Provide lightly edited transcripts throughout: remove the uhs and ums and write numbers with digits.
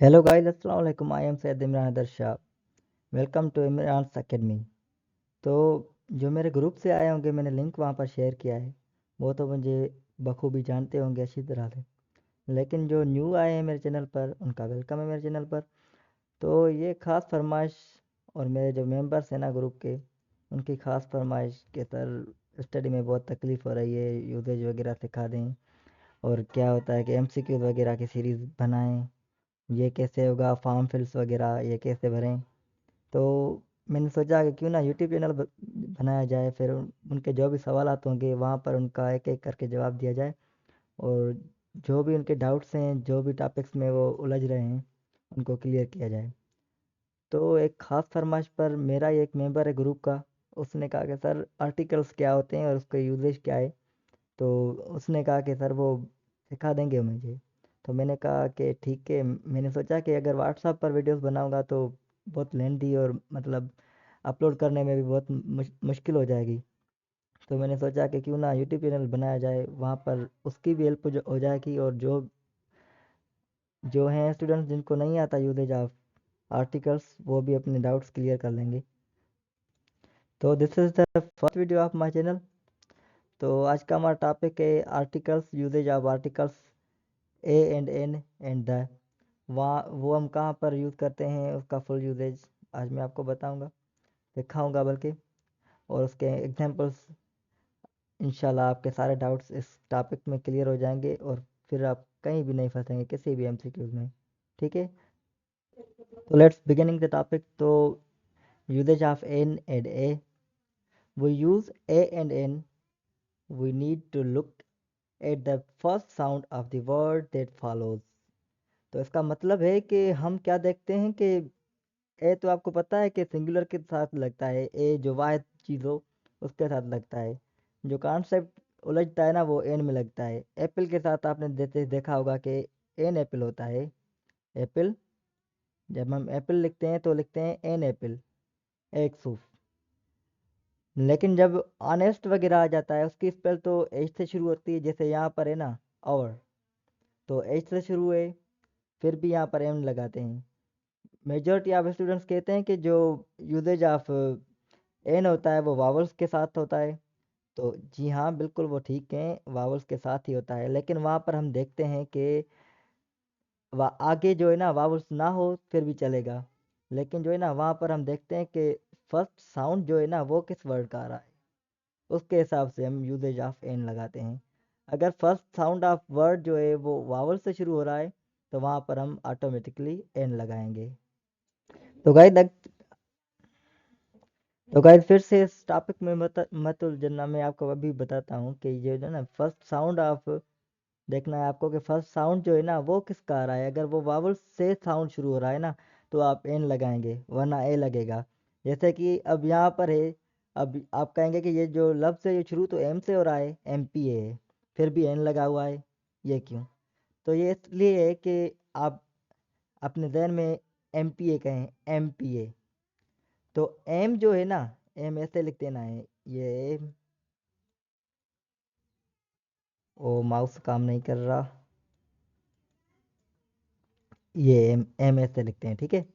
Hello guys, अस्सलाम वालेकुम। I am Syed Imran अदर Shah. Welcome to Imran's academy. तो जो मेरे ग्रुप से आए होंगे, मैंने लिंक वहाँ पर शेयर किया है, वो तो मुझे बखूबी जानते होंगे अच्छी तरह से। लेकिन जो न्यू आए हैं मेरे चैनल पर, उनका वेलकम है मेरे चैनल पर। तो ये ख़ास फरमाइश, और मेरे जो मेंबर्स हैं ना ग्रुप के, उनकी ख़ास फरमाइश कि सर स्टडी में बहुत तकलीफ़ हो रही है, यूजेज वगैरह सिखा दें, और क्या होता है कि एमसीक्यू वगैरह की सीरीज़ बनाएं, ये कैसे होगा, फॉर्म फिल्स वगैरह ये कैसे भरें। तो मैंने सोचा कि क्यों ना यूट्यूब चैनल बनाया जाए, फिर उनके जो भी सवालात होंगे वहाँ पर उनका एक एक करके जवाब दिया जाए, और जो भी उनके डाउट्स हैं, जो भी टॉपिक्स में वो उलझ रहे हैं, उनको क्लियर किया जाए। तो एक ख़ास फरमाइश पर मेरा ही एक मेंबर है ग्रुप का, उसने कहा कि सर आर्टिकल्स क्या होते हैं और उसका यूजेज क्या है। तो उसने कहा कि सर वो सिखा देंगे मुझे। तो मैंने कहा कि ठीक है। मैंने सोचा कि अगर व्हाट्सएप पर वीडियोस बनाऊंगा तो बहुत लेंदी और मतलब अपलोड करने में भी बहुत मुश्किल हो जाएगी। तो मैंने सोचा कि क्यों ना यूट्यूब चैनल बनाया जाए, वहाँ पर उसकी भी हेल्प हो जाएगी, और जो जो हैं स्टूडेंट्स जिनको नहीं आता यूजेज ऑफ आर्टिकल्स, वो भी अपने डाउट्स क्लियर कर लेंगे। तो this is the first video of my channel. तो आज का हमारा टॉपिक है articles, usages of articles a and the. वहाँ वो हम कहाँ पर यूज़ करते हैं, उसका फुल यूजेज आज मैं आपको बताऊंगा, दिखाऊंगा बल्कि, और उसके एग्जांपल्स। इंशाल्लाह आपके सारे डाउट्स इस टॉपिक में क्लियर हो जाएंगे, और फिर आप कहीं भी नहीं फंसेंगे किसी भी एमसीक्यूज में। ठीक है, तो लेट्स बिगिनिंग द टॉपिक। तो usages of an and a. We use a and an, we need to look at the first sound of the word that follows. तो इसका मतलब है कि हम क्या देखते हैं कि ए तो आपको पता है कि सिंगुलर के साथ लगता है, ए जो वाहिद चीज़ हो उसके साथ लगता है। जो कॉन्सेप्ट उलझता है ना, वो एन में लगता है। एप्पल के साथ आपने देखा होगा कि एन एप्पल होता है। एप्पल, जब हम एप्पल लिखते हैं तो लिखते हैं एन एप्पल, एक सूफ। लेकिन जब ऑनेस्ट वगैरह आ जाता है, उसकी स्पेल तो एच से शुरू होती है, जैसे यहाँ पर है ना और, तो एच से शुरू है, फिर भी यहाँ पर एम लगाते हैं। मेजॉरिटी ऑफ स्टूडेंट्स कहते हैं कि जो यूजेज ऑफ एन होता है वो वावल्स के साथ होता है। तो जी हाँ, बिल्कुल वो ठीक है, वावल्स के साथ ही होता है। लेकिन वहाँ पर हम देखते हैं कि आगे जो है ना वावल्स ना हो फिर भी चलेगा। लेकिन जो है ना वहाँ पर हम देखते हैं कि फर्स्ट साउंड जो है ना वो किस वर्ड का आ रहा है, उसके हिसाब से हम यूजेज ऑफ एन लगाते हैं। अगर फर्स्ट साउंड ऑफ वर्ड जो है वो वावल से शुरू हो रहा है, तो वहाँ पर हम ऑटोमेटिकली एन लगाएंगे। तो गाइस, फिर से इस टॉपिक में मत उलझना। मैं आपको अभी बताता हूँ कि ये जो ना फर्स्ट साउंड ऑफ, देखना है आपको कि फर्स्ट साउंड जो है ना वो किसका आ रहा है। अगर वो वावल से साउंड शुरू हो रहा है ना, तो आप एन लगाएंगे, वरना ए लगेगा। जैसे कि अब यहाँ पर है, अब आप कहेंगे कि ये जो लफ्ज़ है ये शुरू तो एम से हो रहा है, एम पी ए है, फिर भी एन लगा हुआ है, ये क्यों? तो ये इसलिए है कि आप अपने जहन में एम पी ए कहें, एम पी ए। तो एम जो है ना, एम ऐसे लिख देना है, ये ओ माउस काम नहीं कर रहा, ये एम एम ऐसे लिखते हैं, ठीक है।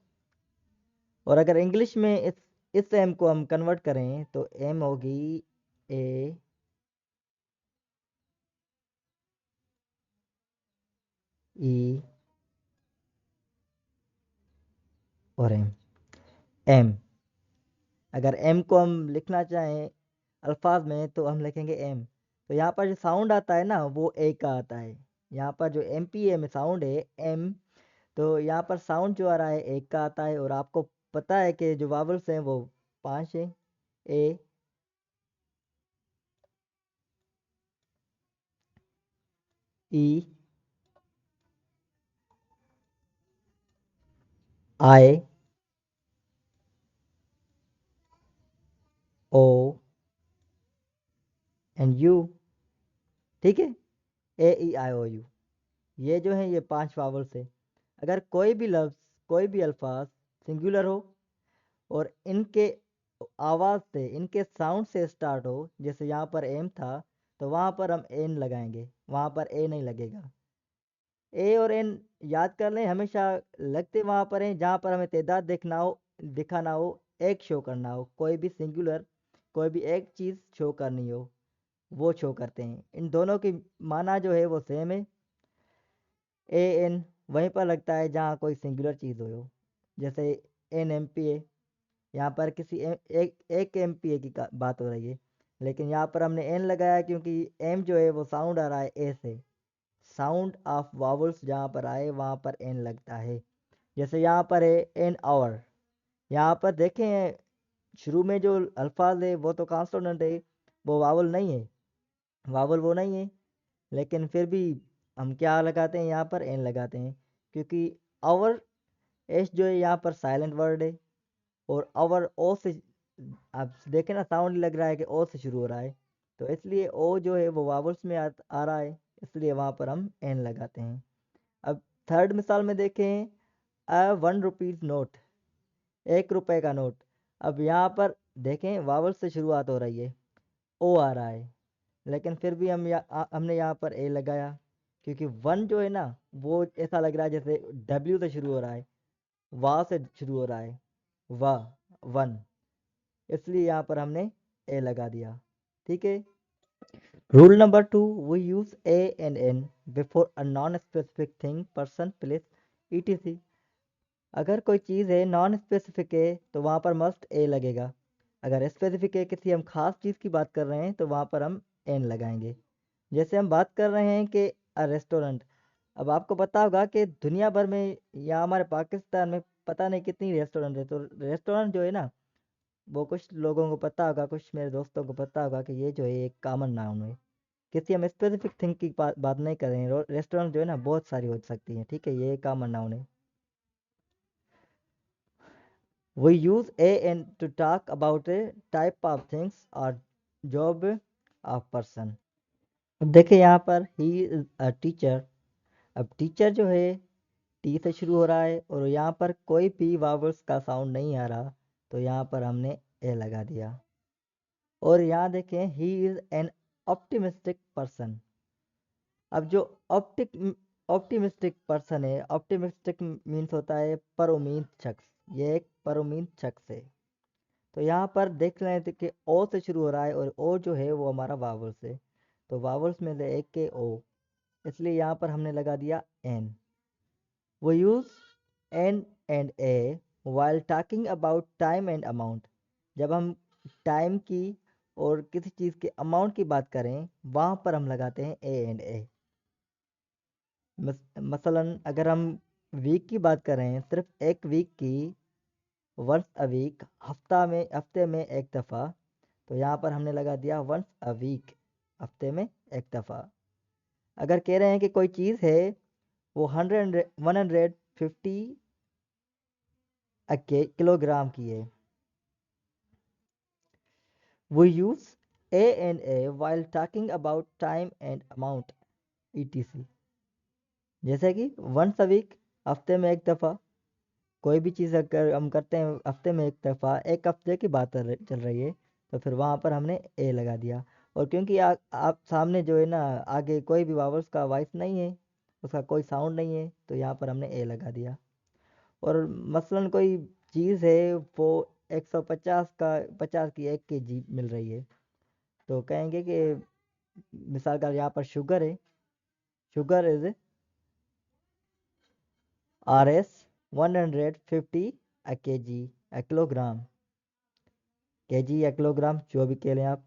और अगर इंग्लिश में इस एम को हम कन्वर्ट करें तो एम होगी ए ई और एम। एम, अगर एम को हम लिखना चाहें अल्फाज में तो हम लिखेंगे एम। तो यहाँ पर जो साउंड आता है ना वो ए का आता है। यहाँ पर जो एम पी ए में साउंड है एम, तो यहाँ पर साउंड जो आ रहा है एक का आता है। और आपको पता है कि जो वावल्स हैं वो पांच हैं, ए, ई, आई, ओ एंड यू, ठीक है। ए ई आई ओ यू, ये जो है ये पांच वावल्स है। अगर कोई भी लफ्ज़, कोई भी अल्फाज सिंगुलर हो और इनके आवाज़ से, इनके साउंड से स्टार्ट हो, जैसे यहाँ पर एम था, तो वहाँ पर हम एन लगाएंगे, वहाँ पर ए नहीं लगेगा। ए और एन याद कर लें, हमेशा लगते वहाँ पर हैं जहाँ पर हमें तादाद दिखाना हो, एक शो करना हो, कोई भी सिंगुलर, कोई भी एक चीज़ शो करनी हो, वो शो करते हैं। इन दोनों की माना जो है वो सेम है। ए एन वहीं पर लगता है जहाँ कोई सिंगुलर चीज़ हो, जैसे एन एम पी ए, यहाँ पर किसी एक एम पी ए की बात हो रही है, लेकिन यहाँ पर हमने एन लगाया क्योंकि एम जो है वो साउंड आ रहा है ए से, साउंड ऑफ वावल्स जहाँ पर आए वहाँ पर एन लगता है। जैसे यहाँ पर है एन आवर, यहाँ पर देखें शुरू में जो अल्फाज है वो तो कॉन्सोनेंट है, वो वावल नहीं है, वावल वो नहीं है, लेकिन फिर भी हम क्या लगाते हैं, यहाँ पर एन लगाते हैं, क्योंकि आवर एस जो है यहाँ पर साइलेंट वर्ड है, और आवर ओ से आप देखें ना, साउंड लग रहा है कि ओ से शुरू हो रहा है, तो इसलिए ओ जो है वो वावल्स में आ रहा है, इसलिए वहाँ पर हम एन लगाते हैं। अब थर्ड मिसाल में देखें, अ 1 रुपीज़ नोट, 1 रुपए का नोट। अब यहाँ पर देखें वावल से शुरुआत हो रही है, ओ आ रहा है, लेकिन फिर भी हमने यहाँ पर ए लगाया, क्योंकि वन जो है ना वो ऐसा लग रहा है जैसे डब्ल्यू से शुरू हो रहा है, वाह से शुरू हो रहा है, वाह, वन, इसलिए यहाँ पर हमने ए लगा दिया। ठीक है। Rule number 2, we use a and an before a non specific thing, person, place, etc. अगर कोई चीज़ है नॉन स्पेसिफिक है तो वहाँ पर मस्ट ए लगेगा, अगर स्पेसिफिक है, किसी हम खास चीज़ की बात कर रहे हैं, तो वहाँ पर हम एन लगाएंगे। जैसे हम बात कर रहे हैं कि अ रेस्टोरेंट, अब आपको पता होगा कि दुनिया भर में या हमारे पाकिस्तान में पता नहीं कितनी रेस्टोरेंट है, तो रेस्टोरेंट जो है ना वो कुछ लोगों को पता होगा, कुछ मेरे दोस्तों को पता होगा कि ये जो है एक कॉमन नाउन है, किसी हम स्पेसिफिक थिंग की बात नहीं कर रहे हैं। रेस्टोरेंट जो है ना बहुत सारी हो सकती है, ठीक है, ये कॉमन नाउन है। We use a and to talk about a type of things or job of person. अब देखिए यहाँ पर he is a teacher, अब टीचर जो है टी से शुरू हो रहा है और यहाँ पर कोई भी वावल्स का साउंड नहीं आ रहा, तो यहाँ पर हमने ए लगा दिया। और यहाँ देखें he is an optimistic person, अब जो ऑप्टिमिस्टिक पर्सन है, ऑप्टिमिस्टिक मीन्स होता है पर उम्मीद शख्स, ये एक पर उम्मीद शख्स है। तो यहाँ पर देख रहे थे कि ओ से शुरू हो रहा है और ओ जो है वो हमारा वावल्स है, तो वावल्स में से एक के ओ, इसलिए यहाँ पर हमने लगा दिया एन। वो use N and a while talking about time and amount, जब हम टाइम की और किसी चीज़ के अमाउंट की बात करें वहाँ पर हम लगाते हैं ए एंड ए। मसलन अगर हम वीक की बात कर रहे हैं, सिर्फ एक वीक की, वंस अ वीक, हफ्ते में एक दफ़ा, तो यहाँ पर हमने लगा दिया वंस अ वीक, हफ्ते में एक दफ़ा। अगर कह रहे हैं कि कोई चीज़ है वो 150 किलोग्राम की है, वो use a and a while talking about time and amount, etc. जैसे कि वंस अ वीक, हफ्ते में एक दफ़ा, कोई भी चीज़ अगर हम करते हैं हफ्ते में एक दफ़ा, एक हफ्ते की बात चल रही है, तो फिर वहाँ पर हमने ए लगा दिया। और क्योंकि आप सामने जो है ना आगे कोई भी वावल्स का वॉइस नहीं है, उसका कोई साउंड नहीं है, तो यहाँ पर हमने ए लगा दिया। और मसलन कोई चीज़ है वो 150 का 50 की 1 kg मिल रही है, तो कहेंगे कि मिसाल का यहाँ पर शुगर है, sugar is RS 150 kg, kilogram, KG या किलोग्राम जो भी कह लें आप,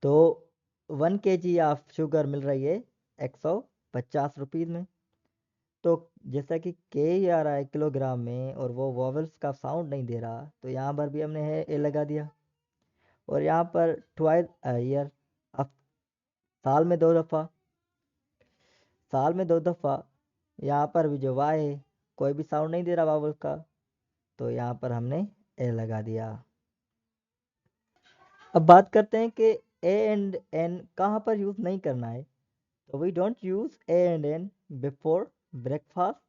तो 1 kg ऑफ शुगर मिल रही है 150 रुपीज़ में। तो जैसा कि के ही आ रहा है किलोग्राम में और वो वॉवल्स का साउंड नहीं दे रहा, तो यहाँ पर भी हमने है ए लगा दिया। और यहाँ पर ट्वाइस अ ईयर, अब साल में 2 दफ़ा, साल में 2 दफ़ा, यहाँ पर भी जो वाई है कोई भी साउंड नहीं दे रहा वॉवल्स का, तो यहाँ पर हमने ए लगा दिया। अब बात करते हैं कि ए एंड एन कहाँ पर यूज़ नहीं करना है। तो we don't use a and an before breakfast,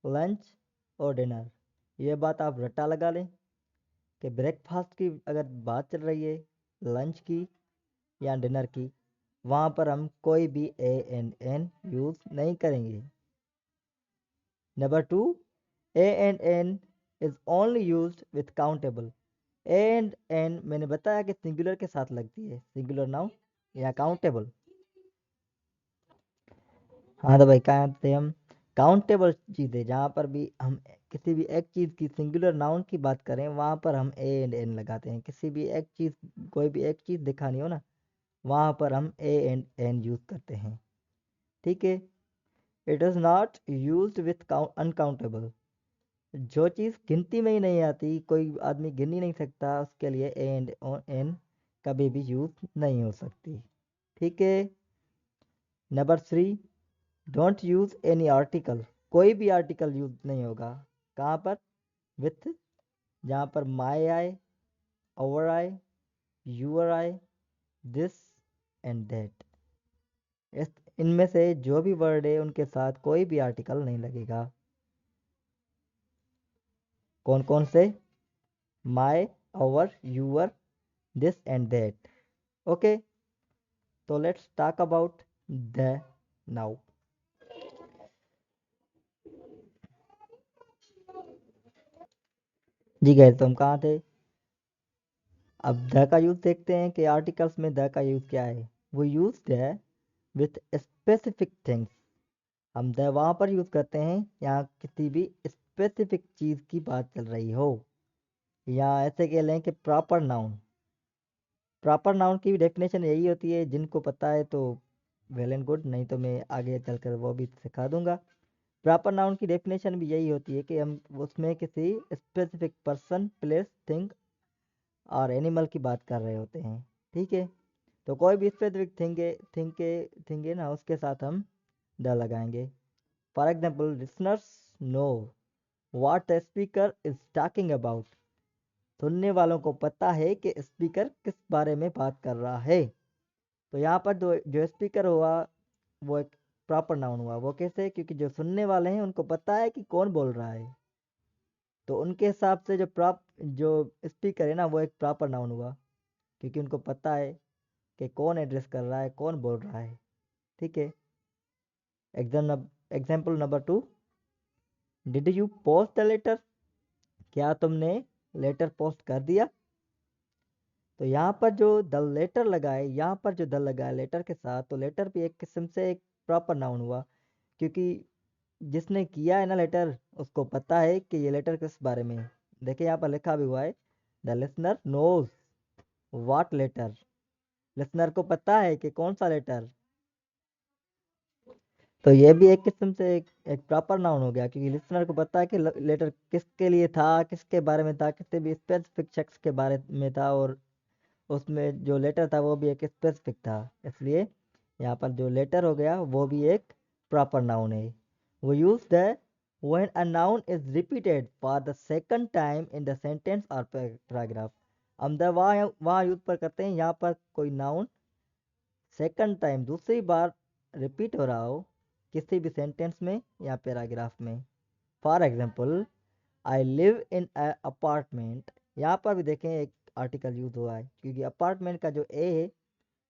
lunch और डिनर। ये बात आप रट्टा लगा लें कि ब्रेकफास्ट की अगर बात चल रही है, लंच की या डिनर की, वहां पर हम कोई भी ए एंड एन यूज नहीं करेंगे। Number 2, a and an is only used with countable. A and an मैंने बताया कि सिंगुलर के साथ लगती है, सिंगुलर नाउन या काउंटेबल। हाँ तो भाई कहाँ थे हम? काउंटेबल चीज़ें जहाँ पर भी हम किसी भी एक चीज़ की सिंगुलर नाउन की बात करें वहाँ पर हम ए एंड एन लगाते हैं। किसी भी एक चीज़, कोई भी एक चीज़ दिखानी हो ना, वहाँ पर हम ए एंड एन यूज़ करते हैं। ठीक है। It is not used with uncountable. जो चीज़ गिनती में ही नहीं आती, कोई आदमी गिन ही नहीं सकता, उसके लिए ए एंड एन कभी भी यूज़ नहीं हो सकती। ठीक है। Number 3, don't use any article. कोई भी आर्टिकल यूज नहीं होगा। कहाँ पर? विथ, जहाँ पर माई आए, अवर आए, यूर आए, दिस एंड दैट, इस इनमें से जो भी वर्ड है उनके साथ कोई भी आर्टिकल नहीं लगेगा। कौन कौन से? My, our, your, this and that. Okay, तो let's talk about the now. जी गए तो हम कहाँ थे? अब द का यूज देखते हैं कि आर्टिकल्स में द का यूज क्या है। वो यूज है विथ स्पेसिफिक थिंग्स। हम द वहाँ पर यूज करते हैं यहाँ किसी भी स्पेसिफिक चीज की बात चल रही हो, या ऐसे कह लें कि प्रॉपर नाउन। प्रॉपर नाउन की डेफिनेशन यही होती है, जिनको पता है तो वेल एंड गुड, नहीं तो मैं आगे चलकर वो भी सिखा दूंगा। प्रॉपर नाउन की डेफिनेशन भी यही होती है कि हम उसमें किसी स्पेसिफिक पर्सन, प्लेस, थिंग और एनिमल की बात कर रहे होते हैं। ठीक है। तो कोई भी स्पेसिफिक थिंग है ना, उसके साथ हम द लगाएंगे। For example, listeners know what the speaker is talking about. सुनने वालों को पता है कि स्पीकर किस बारे में बात कर रहा है। तो यहाँ पर जो स्पीकर हुआ वो एक प्रॉपर नाउन हुआ। वो कैसे? क्योंकि जो सुनने वाले हैं उनको पता है कि कौन बोल रहा है, तो उनके हिसाब से जो स्पीकर है ना, वो एक प्रॉपर नाउन हुआ, क्योंकि उनको पता है कि कौन एड्रेस कर रहा है, कौन बोल रहा है। ठीक है। Example number 2, did you post the letter. क्या तुमने लेटर पोस्ट कर दिया? तो यहाँ पर जो द लेटर लगा है, यहाँ पर जो द लगा है लेटर के साथ, तो लेटर भी एक किस्म से एक प्रॉपर नाउन हुआ, क्योंकि जिसने किया है ना लेटर, उसको पता है कि ये लेटर किस बारे में है। देखिए यहाँ पर लिखा भी हुआ है, the listener knows what letter. Listener को पता है कि कौन सा लेटर। तो ये भी एक किस्म से एक प्रॉपर नाउन हो गया, क्योंकि लिसनर को पता है कि लेटर किसके लिए था, किसके बारे में था, किसी भी स्पेसिफिक शख्स के बारे में था, और उसमें जो लेटर था वो भी एक स्पेसिफिक था। इसलिए यहाँ पर जो लेटर हो गया वो भी एक प्रॉपर नाउन है। वो use the when a noun is repeated for the second time in the sentence और पैराग्राफ। हम द वहाँ यूज पर करते हैं यहाँ पर कोई नाउन सेकंड टाइम, दूसरी बार रिपीट हो रहा हो किसी भी सेंटेंस में या पैराग्राफ में। For example, I live in a apartment. यहाँ पर भी देखें एक आर्टिकल यूज हुआ है, क्योंकि अपार्टमेंट का जो ए है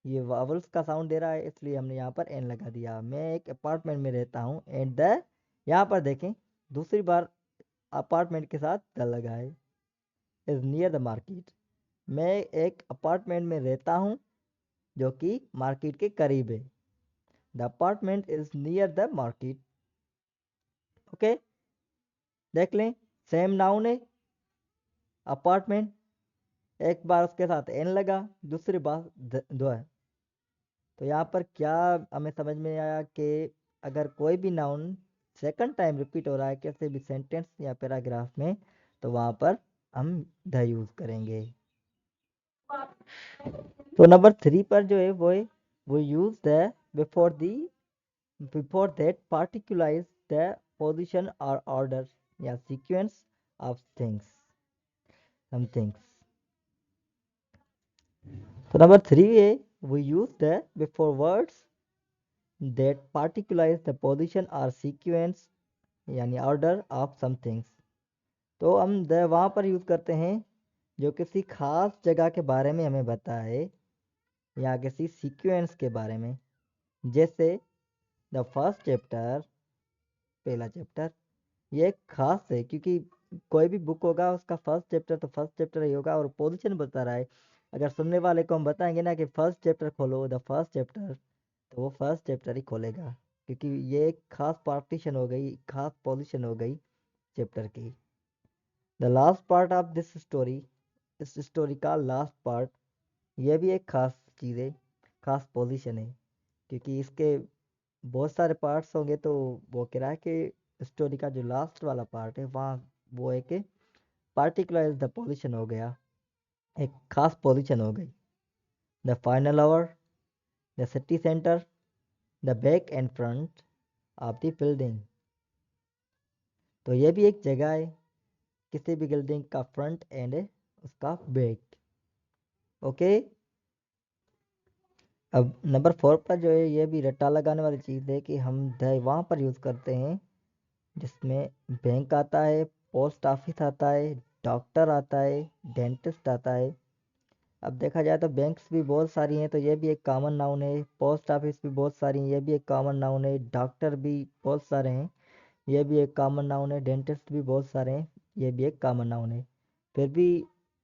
ये वावल्स का साउंड दे रहा है, इसलिए हमने यहाँ पर एन लगा दिया। मैं एक अपार्टमेंट में रहता हूँ, एंड द, यहाँ पर देखें दूसरी बार अपार्टमेंट के साथ द लगा है। Is near the market. मैं एक अपार्टमेंट में रहता हूँ जो कि मार्केट के करीब है। The apartment is near the market. Okay, देख लें, सेम नाउन है अपार्टमेंट, एक बार उसके साथ एन लगा, दूसरी बार दो है। तो यहाँ पर क्या हमें समझ में आया कि अगर कोई भी नाउन सेकंड टाइम रिपीट हो रहा है किसी भी सेंटेंस या पैराग्राफ में, तो वहाँ पर हम द यूज करेंगे। तो नंबर 3 पर जो है वो use the before the, before that particularise the position और ऑर्डर या sequence of things, some things. तो नंबर 3 है, we use the before words that particularize the position or sequence यानी order of some things। तो हम the वहाँ पर use करते हैं जो किसी खास जगह के बारे में हमें बताए, या किसी सीक्वेंस के बारे में। जैसे द फर्स्ट चैप्टर, पहला चैप्टर, ये खास है क्योंकि कोई भी बुक होगा उसका फर्स्ट चैप्टर तो फर्स्ट चैप्टर ही होगा और पोजीशन बता रहा है। अगर सुनने वाले को हम बताएंगे ना कि फर्स्ट चैप्टर खोलो, द फर्स्ट चैप्टर, तो वो फर्स्ट चैप्टर ही खोलेगा, क्योंकि ये एक खास पार्टीशन हो गई, खास पोजीशन हो गई चैप्टर की। The last part of this story, इस स्टोरी का लास्ट पार्ट, ये भी एक खास चीज़ है, खास पोजीशन है, क्योंकि इसके बहुत सारे पार्ट्स होंगे तो वो कह रहा है कि स्टोरी का जो लास्ट वाला पार्ट है वहाँ वो एक पार्टिकुलर द पोजीशन हो गया, एक खास पोजीशन हो गई। The final hour, the city centre, the back and front of the building. तो ये भी एक जगह है, किसी भी बिल्डिंग का फ्रंट एंड उसका बैक। ओके। अब नंबर 4 पर जो है ये भी रट्टा लगाने वाली चीज़ है कि हम द वहाँ पर यूज़ करते हैं जिसमें बैंक आता है, पोस्ट ऑफिस आता है, डॉक्टर आता है, डेंटिस्ट आता है। अब देखा जाए तो बैंक्स भी बहुत सारी हैं तो ये भी एक कॉमन नाउन है, पोस्ट ऑफिस भी बहुत सारी हैं, ये भी एक कॉमन नाउन है, डॉक्टर भी बहुत सारे हैं, ये भी एक कॉमन नाउन है, डेंटिस्ट भी बहुत सारे हैं, ये भी एक कॉमन नाउन है। फिर भी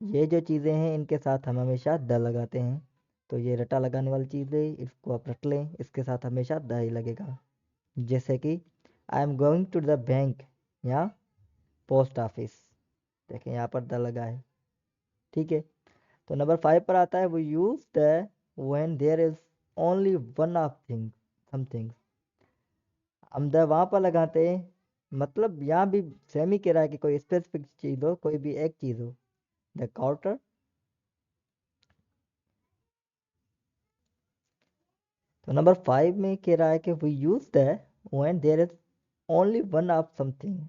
ये जो चीज़ें हैं इनके साथ हम हमेशा द लगाते हैं, तो ये रटा लगाने वाली चीज़ है, इसको आप रट लें, इसके साथ हमेशा द ही लगेगा। जैसे कि I am going to the bank या पोस्ट ऑफिस, देखें यहाँ पर द लगा है। ठीक है। तो नंबर 5 पर आता है वो use the when there is only one of thing something. हम द वहाँ पर लगाते हैं, मतलब यहाँ भी सेम ही कह रहा है कि कोई स्पेसिफिक चीज़ हो, कोई भी एक चीज़ हो। The counter. तो नंबर 5 में कह रहा है कि we use the when there is only one of something.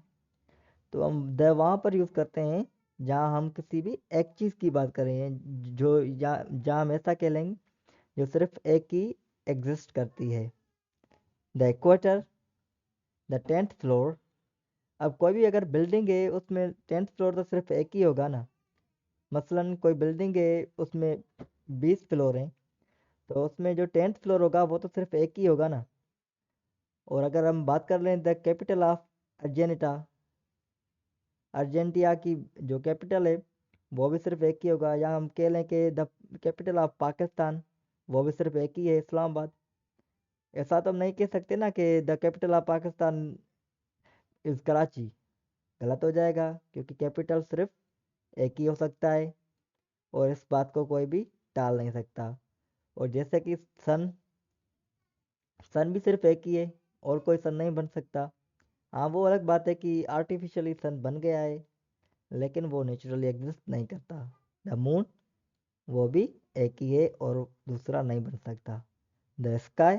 तो हम द वहाँ पर यूज़ करते हैं जहाँ हम किसी भी एक चीज़ की बात कर रहे हैं, जो या जहाँ हम ऐसा कह लेंगे जो सिर्फ एक ही एग्जिस्ट करती है। The equator, the 10th floor. अब कोई भी अगर बिल्डिंग है उसमें 10th फ्लोर तो सिर्फ एक ही होगा ना। मसलन कोई बिल्डिंग है उसमें 20 फ्लोर हैं, तो उसमें जो 10th फ्लोर होगा वो तो सिर्फ एक ही होगा ना। और अगर हम बात कर लें द कैपिटल ऑफ अर्जेंटा, अर्जेंटिया की जो कैपिटल है वो भी सिर्फ एक ही होगा, या हम कह लें कि द कैपिटल ऑफ पाकिस्तान, वो भी सिर्फ एक ही है, इस्लामाबाद। ऐसा तो हम नहीं कह सकते ना कि the capital of Pakistan is Karachi, गलत हो जाएगा, क्योंकि कैपिटल सिर्फ एक ही हो सकता है और इस बात को कोई भी टाल नहीं सकता। और जैसे कि सन, सन भी सिर्फ एक ही है और कोई सन नहीं बन सकता। हाँ वो अलग बात है कि आर्टिफिशियली सन बन गया है, लेकिन वो नेचुरली एग्जिस्ट नहीं करता। द मून, वो भी एक ही है और दूसरा नहीं बन सकता। The sky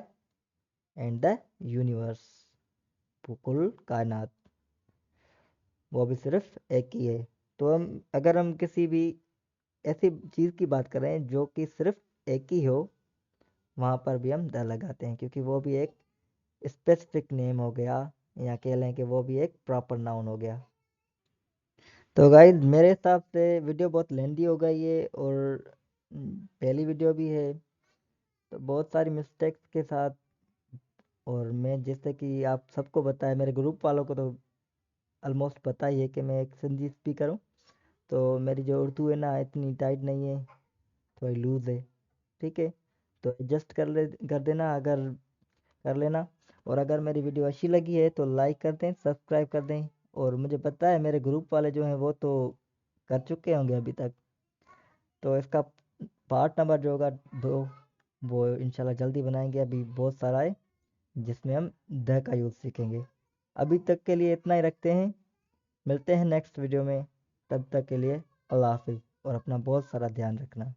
and the universe, कुल कायनात, वो भी सिर्फ एक ही है। तो हम अगर हम किसी भी ऐसी चीज़ की बात करें जो कि सिर्फ एक ही हो, वहाँ पर भी हम द लगाते हैं, क्योंकि वो भी एक स्पेसिफिक नेम हो गया, या कह लें कि वो भी एक प्रॉपर नाउन हो गया। तो गाइज मेरे हिसाब से वीडियो बहुत लेंदी हो गई है और पहली वीडियो भी है, तो बहुत सारी मिस्टेक्स के साथ। और मैं जैसे कि आप सबको बताया, मेरे ग्रुप वालों को तो ऑलमोस्ट पता ही है कि मैं एक सिंधी स्पीकर हूँ, तो मेरी जो उर्दू है ना इतनी टाइट नहीं है, थोड़ी लूज़ है। ठीक है। तो एडजस्ट कर देना, अगर कर लेना। और अगर मेरी वीडियो अच्छी लगी है तो लाइक कर दें, सब्सक्राइब कर दें। और मुझे पता है मेरे ग्रुप वाले जो हैं वो तो कर चुके होंगे अभी तक, तो इसका पार्ट नंबर जो होगा 2 वो इंशाल्लाह जल्दी बनाएंगे। अभी बहुत सारा है जिसमें हम द का यूज़ सीखेंगे। अभी तक के लिए इतना ही रखते हैं, मिलते हैं नेक्स्ट वीडियो में। तब तक के लिए अल्लाह हाफिज़ और अपना बहुत सारा ध्यान रखना।